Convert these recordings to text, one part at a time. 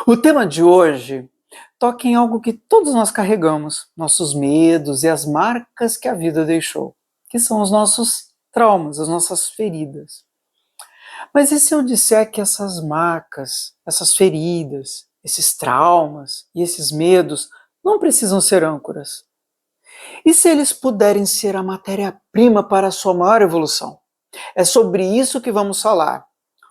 O tema de hoje toca em algo que todos nós carregamos, nossos medos e as marcas que a vida deixou, que são os nossos traumas, as nossas feridas. Mas e se eu disser que essas marcas, essas feridas, esses traumas e esses medos não precisam ser âncoras? E se eles puderem ser a matéria-prima para a sua maior evolução? É sobre isso que vamos falar.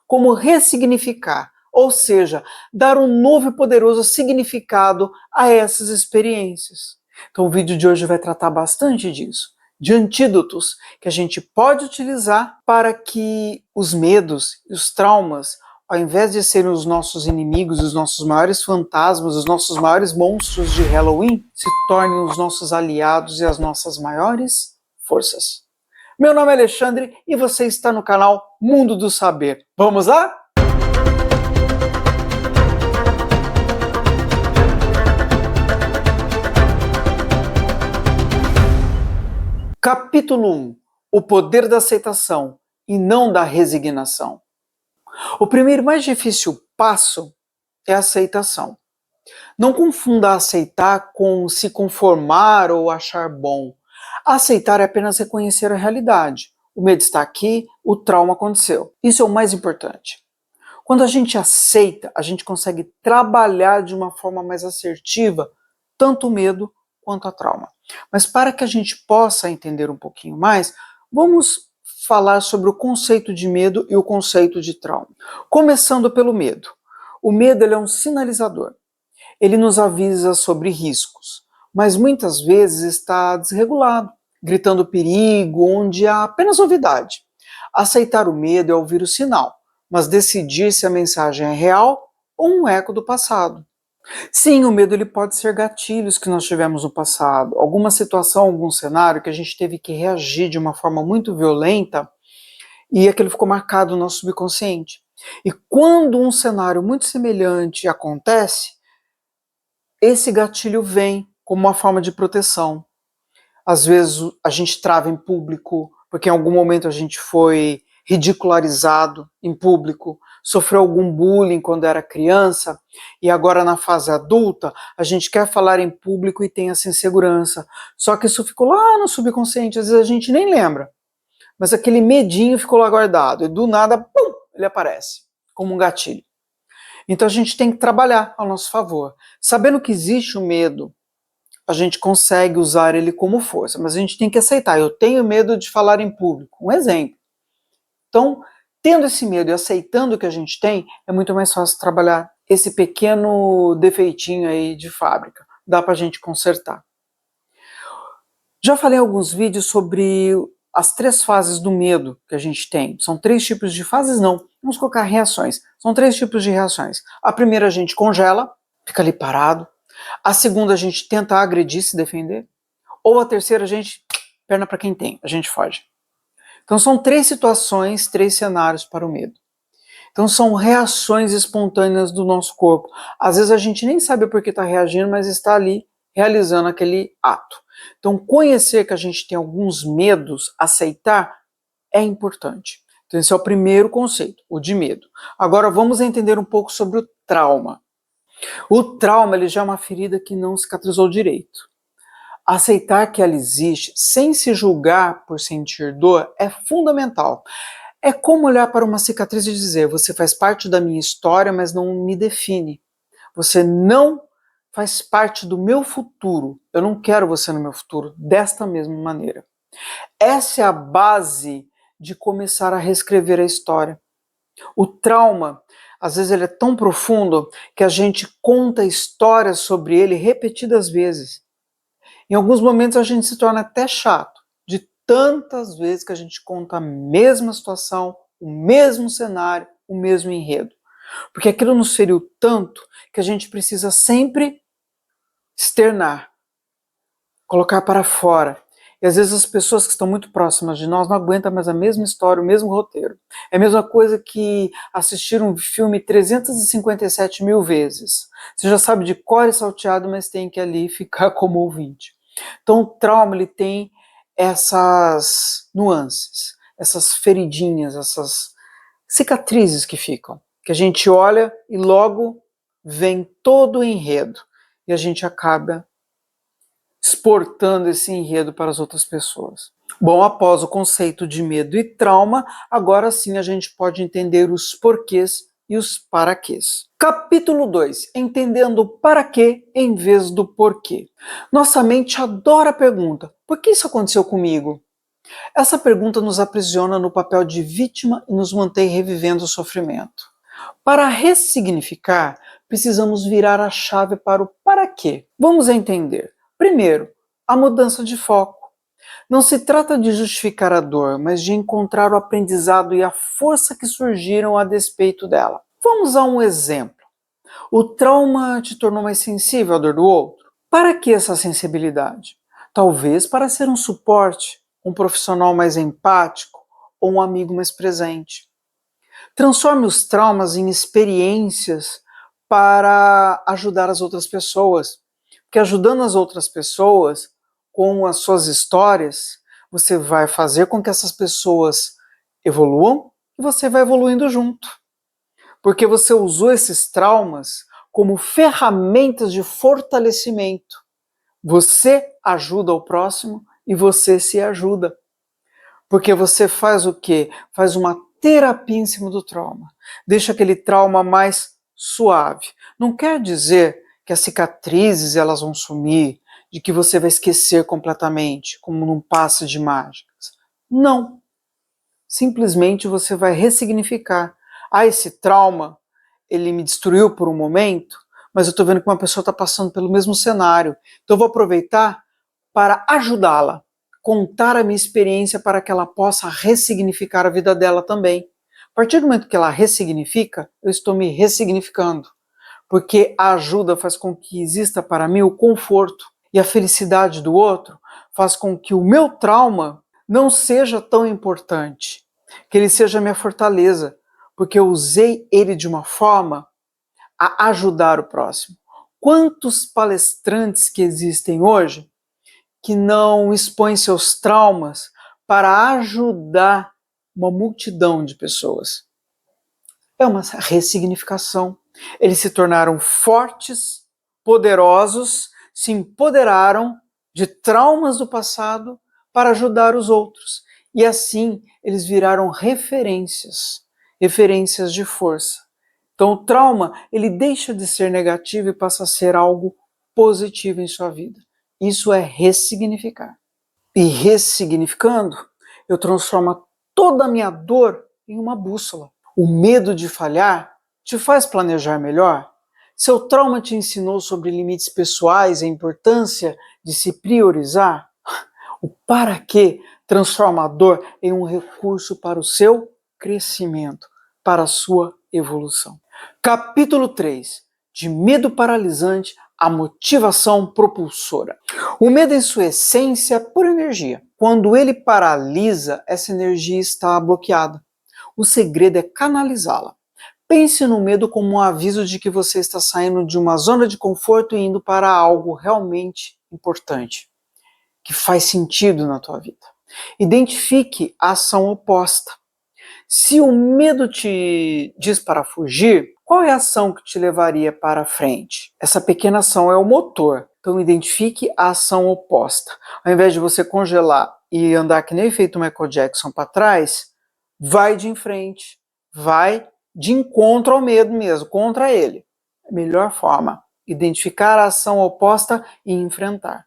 Como ressignificar, ou seja, dar um novo e poderoso significado a essas experiências. Então o vídeo de hoje vai tratar bastante disso, de antídotos que a gente pode utilizar para que os medos e os traumas, ao invés de serem os nossos inimigos, os nossos maiores fantasmas, os nossos maiores monstros de Halloween, se tornem os nossos aliados e as nossas maiores forças. Meu nome é Alexandre e você está no canal Mundo do Saber. Vamos lá? Capítulo 1. O poder da aceitação e não da resignação. O primeiro e mais difícil passo é a aceitação. Não confunda aceitar com se conformar ou achar bom. Aceitar é apenas reconhecer a realidade. O medo está aqui, o trauma aconteceu. Isso é o mais importante. Quando a gente aceita, a gente consegue trabalhar de uma forma mais assertiva tanto o medo quanto a trauma. Mas para que a gente possa entender um pouquinho mais, vamos falar sobre o conceito de medo e o conceito de trauma. Começando pelo medo. O medo ele é um sinalizador. Ele nos avisa sobre riscos, mas muitas vezes está desregulado, gritando perigo onde há apenas novidade. Aceitar o medo é ouvir o sinal, mas decidir se a mensagem é real ou um eco do passado. Sim, o medo ele pode ser gatilhos que nós tivemos no passado, alguma situação, algum cenário que a gente teve que reagir de uma forma muito violenta e aquilo ficou marcado no nosso subconsciente. E quando um cenário muito semelhante acontece, esse gatilho vem como uma forma de proteção. Às vezes a gente trava em público, porque em algum momento a gente foi ridicularizado em público, sofreu algum bullying quando era criança, e agora na fase adulta a gente quer falar em público e tem essa insegurança. Só que isso ficou lá no subconsciente, às vezes a gente nem lembra. Mas aquele medinho ficou lá guardado, e do nada, pum, ele aparece, como um gatilho. Então a gente tem que trabalhar ao nosso favor. Sabendo que existe o medo, a gente consegue usar ele como força, mas a gente tem que aceitar. Eu tenho medo de falar em público. Um exemplo. Então, tendo esse medo e aceitando o que a gente tem, é muito mais fácil trabalhar esse pequeno defeitinho aí de fábrica. Dá pra gente consertar. Já falei em alguns vídeos sobre as 3 fases do medo que a gente tem. São 3 tipos de fases, não. Vamos colocar reações. São 3 tipos de reações. A primeira a gente congela, fica ali parado. A segunda a gente tenta agredir, se defender. Ou a terceira a gente, perna para quem tem, a gente foge. Então são 3 situações, 3 cenários para o medo. Então são reações espontâneas do nosso corpo. Às vezes a gente nem sabe por que está reagindo, mas está ali realizando aquele ato. Então conhecer que a gente tem alguns medos, aceitar, é importante. Então esse é o primeiro conceito, o de medo. Agora vamos entender um pouco sobre o trauma. O trauma ele já é uma ferida que não cicatrizou direito. Aceitar que ela existe, sem se julgar por sentir dor, é fundamental. É como olhar para uma cicatriz e dizer, você faz parte da minha história, mas não me define. Você não faz parte do meu futuro. Eu não quero você no meu futuro desta mesma maneira. Essa é a base de começar a reescrever a história. O trauma, às vezes ele é tão profundo que a gente conta histórias sobre ele repetidas vezes. Em alguns momentos a gente se torna até chato, de tantas vezes que a gente conta a mesma situação, o mesmo cenário, o mesmo enredo. Porque aquilo nos feriu tanto que a gente precisa sempre externar, colocar para fora. E às vezes as pessoas que estão muito próximas de nós não aguentam mais a mesma história, o mesmo roteiro. É a mesma coisa que assistir um filme 357 mil vezes. Você já sabe de cor e salteado, mas tem que ali ficar como ouvinte. Então o trauma ele tem essas nuances, essas feridinhas, essas cicatrizes que ficam, que a gente olha e logo vem todo o enredo e a gente acaba exportando esse enredo para as outras pessoas. Bom, após o conceito de medo e trauma, agora sim a gente pode entender os porquês e os paraquês. Capítulo 2. Entendendo o paraquê em vez do porquê. Nossa mente adora a pergunta: por que isso aconteceu comigo? Essa pergunta nos aprisiona no papel de vítima e nos mantém revivendo o sofrimento. Para ressignificar, precisamos virar a chave para o para quê. Vamos entender. Primeiro, a mudança de foco. Não se trata de justificar a dor, mas de encontrar o aprendizado e a força que surgiram a despeito dela. Vamos a um exemplo. O trauma te tornou mais sensível à dor do outro? Para que essa sensibilidade? Talvez para ser um suporte, um profissional mais empático ou um amigo mais presente. Transforme os traumas em experiências para ajudar as outras pessoas. Porque ajudando as outras pessoas com as suas histórias, você vai fazer com que essas pessoas evoluam e você vai evoluindo junto. Porque você usou esses traumas como ferramentas de fortalecimento. Você ajuda o próximo e você se ajuda. Porque você faz o quê? Faz uma terapia em cima do trauma. Deixa aquele trauma mais suave. Não quer dizer que as cicatrizes elas vão sumir, de que você vai esquecer completamente, como num passe de mágicas. Não. Simplesmente você vai ressignificar. Ah, esse trauma, ele me destruiu por um momento, mas eu estou vendo que uma pessoa está passando pelo mesmo cenário. Então eu vou aproveitar para ajudá-la, contar a minha experiência para que ela possa ressignificar a vida dela também. A partir do momento que ela ressignifica, eu estou me ressignificando, porque a ajuda faz com que exista para mim o conforto e a felicidade do outro faz com que o meu trauma não seja tão importante, que ele seja minha fortaleza, porque eu usei ele de uma forma a ajudar o próximo. Quantos palestrantes que existem hoje que não expõem seus traumas para ajudar uma multidão de pessoas? É uma ressignificação. Eles se tornaram fortes, poderosos, se empoderaram de traumas do passado para ajudar os outros. E assim eles viraram referências de força. Então o trauma, ele deixa de ser negativo e passa a ser algo positivo em sua vida. Isso é ressignificar. E ressignificando, eu transformo toda a minha dor em uma bússola. O medo de falhar te faz planejar melhor? Seu trauma te ensinou sobre limites pessoais e a importância de se priorizar? O para quê transforma a dor em um recurso para o seu crescimento, para a sua evolução. Capítulo 3. De medo paralisante à motivação propulsora. O medo, em sua essência, é pura energia. Quando ele paralisa, essa energia está bloqueada. O segredo é canalizá-la. Pense no medo como um aviso de que você está saindo de uma zona de conforto e indo para algo realmente importante, que faz sentido na tua vida. Identifique a ação oposta. Se o medo te diz para fugir, qual é a ação que te levaria para frente? Essa pequena ação é o motor. Então identifique a ação oposta. Ao invés de você congelar e andar que nem feito o Michael Jackson para trás, vai de em frente, vai de encontro ao medo mesmo, contra ele. A melhor forma, identificar a ação oposta e enfrentar.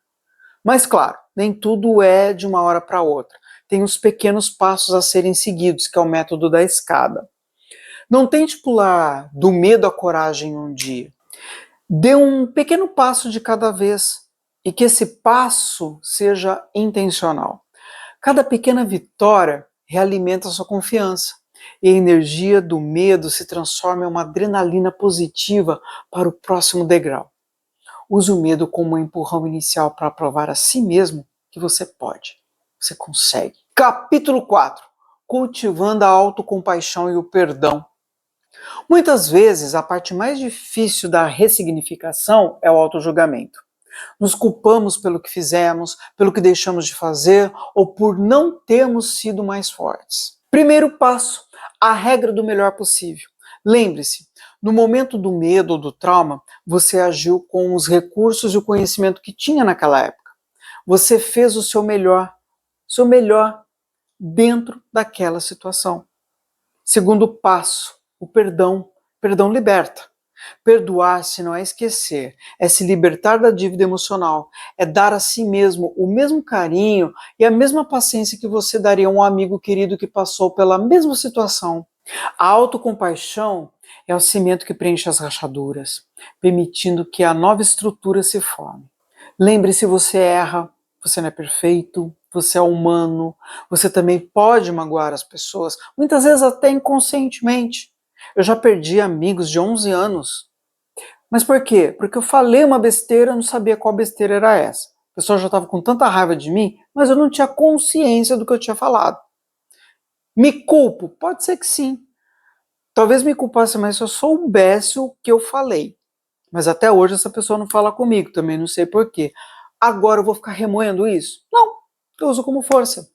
Mas claro, nem tudo é de uma hora para outra. Tem os pequenos passos a serem seguidos, que é o método da escada. Não tente pular do medo à coragem um dia. Dê um pequeno passo de cada vez e que esse passo seja intencional. Cada pequena vitória realimenta a sua confiança e a energia do medo se transforma em uma adrenalina positiva para o próximo degrau. Use o medo como um empurrão inicial para provar a si mesmo que você pode, você consegue. Capítulo 4. Cultivando a autocompaixão e o perdão. Muitas vezes, a parte mais difícil da ressignificação é o autojulgamento. Nos culpamos pelo que fizemos, pelo que deixamos de fazer ou por não termos sido mais fortes. Primeiro passo, a regra do melhor possível. Lembre-se, No momento do medo ou do trauma, você agiu com os recursos e o conhecimento que tinha naquela época. Você fez o seu melhor dentro daquela situação. Segundo passo, o perdão. Perdão liberta. Perdoar-se não é esquecer, é se libertar da dívida emocional, é dar a si mesmo o mesmo carinho e a mesma paciência que você daria a um amigo querido que passou pela mesma situação. A autocompaixão é o cimento que preenche as rachaduras, permitindo que a nova estrutura se forme. Lembre-se, você erra, você não é perfeito, você é humano, você também pode magoar as pessoas, muitas vezes até inconscientemente. Eu já perdi amigos de 11 anos. Mas por quê? Porque eu falei uma besteira, eu não sabia qual besteira era essa. A pessoa já estava com tanta raiva de mim, mas eu não tinha consciência do que eu tinha falado. Me culpo? Pode ser que sim. Talvez me culpasse mais se eu soubesse o que eu falei. Mas até hoje essa pessoa não fala comigo, também não sei por quê. Agora eu vou ficar remoendo isso? Não, eu uso como força.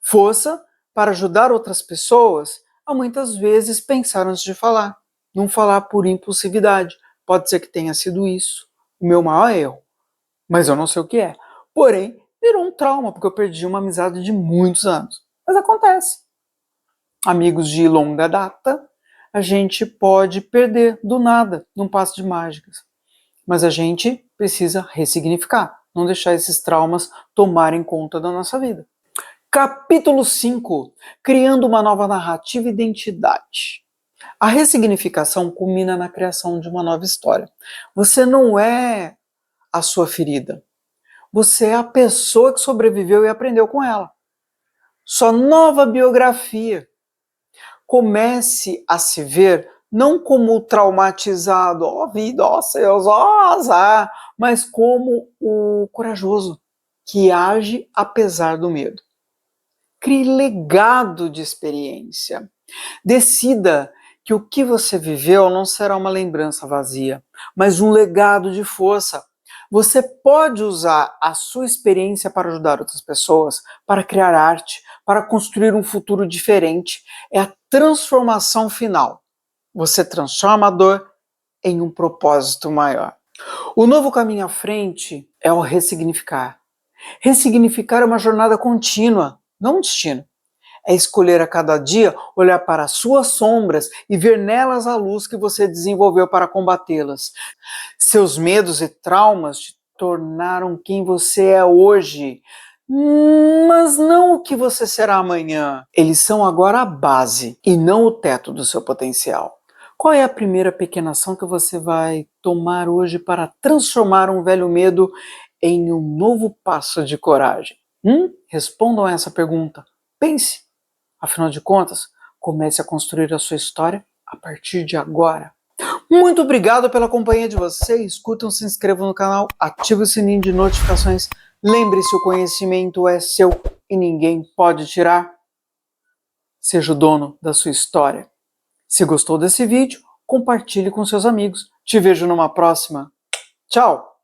Força para ajudar outras pessoas a muitas vezes pensar antes de falar. Não falar por impulsividade. Pode ser que tenha sido isso o meu maior erro, mas eu não sei o que é. Porém, virou um trauma, porque eu perdi uma amizade de muitos anos. Mas acontece. Amigos de longa data, a gente pode perder do nada, num passo de mágicas. Mas a gente precisa ressignificar, não deixar esses traumas tomarem conta da nossa vida. Capítulo 5. Criando uma nova narrativa e identidade. A ressignificação culmina na criação de uma nova história. Você não é a sua ferida. Você é a pessoa que sobreviveu e aprendeu com ela. Sua nova biografia. Comece a se ver não como o traumatizado, ó vida, ó céus, ó azar, mas como o corajoso, que age apesar do medo. Crie legado de experiência. Decida que o que você viveu não será uma lembrança vazia, mas um legado de força. Você pode usar a sua experiência para ajudar outras pessoas, para criar arte, para construir um futuro diferente. É a transformação final. Você transforma a dor em um propósito maior. O novo caminho à frente é o ressignificar. Ressignificar é uma jornada contínua, não um destino. É escolher a cada dia olhar para as suas sombras e ver nelas a luz que você desenvolveu para combatê-las. Seus medos e traumas te tornaram quem você é hoje, mas não o que você será amanhã. Eles são agora a base e não o teto do seu potencial. Qual é a primeira pequena ação que você vai tomar hoje para transformar um velho medo em um novo passo de coragem? Respondam a essa pergunta. Pense. Afinal de contas, comece a construir a sua história a partir de agora. Muito obrigado pela companhia de vocês. Curtam, se inscrevam no canal, ative o sininho de notificações. Lembre-se, o conhecimento é seu e ninguém pode tirar. Seja o dono da sua história. Se gostou desse vídeo, compartilhe com seus amigos. Te vejo numa próxima. Tchau!